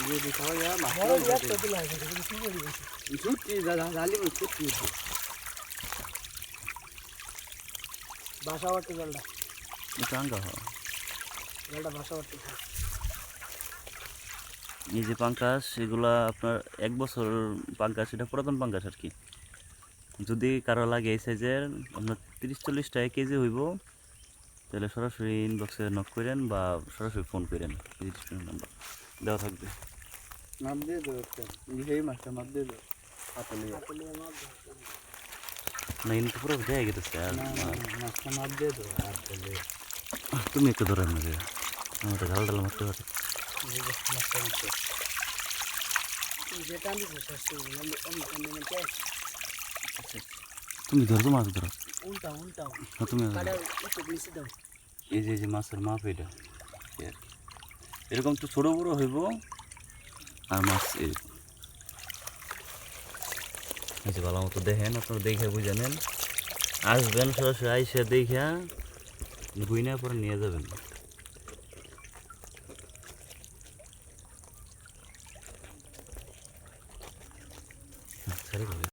যদি খাওয়া যায় মাছ বড় বিয়ার তো দিলা আছে কিন্তু কি করি ছুটি দাদা জালি ছুটি বাসা বাড়তে জলটা চাঙ্গা হয় জলটা বাসা বাড়তে খায় এই যে পাঙ্কাশ এগুলা আপনার 1 বছর পাঙ্কাশ, এটা পুরাতন পাঙ্কাশ আর কি। যদি কারো লাগে এই সাইজের আপনার 30-40 টাকা কেজি হইব, তাহলে সরাসরি ইনবক্সে নক করেন বা সরাসরি ফোন করেন, রেজিস্ট্রেশন নাম্বার দেওয়া থাকবে। মাপ দিয়ে দেবো একটা এই মাছটা মাপ দিয়ে দেবো হাতলে না কিন্তু পুরো দেয়া গেছে আর মাছটা মাপ দিয়ে দেবো হাতলে তুমি একটু ধরে নেবে, আমাদের ঢাল ঢাল মারতে পারে। মাছটা মাছটা যেটা আমি বসে তুমি ধরো, মাছ ধরো। উল্টা উল্টা হ্যাঁ তুমি কাটা একটু বেশি দাও এই যে মাছের মাপ এটা এই আর কি। এরকম তো ছোটো বড়ো হইব আর মাছ এই যে ভালো মতো দেখেন, আপনারা দেখে বুঝে নেন, আসবেন সরাসরি আইসা দেখা গুইনা পরে নিয়ে যাবেন।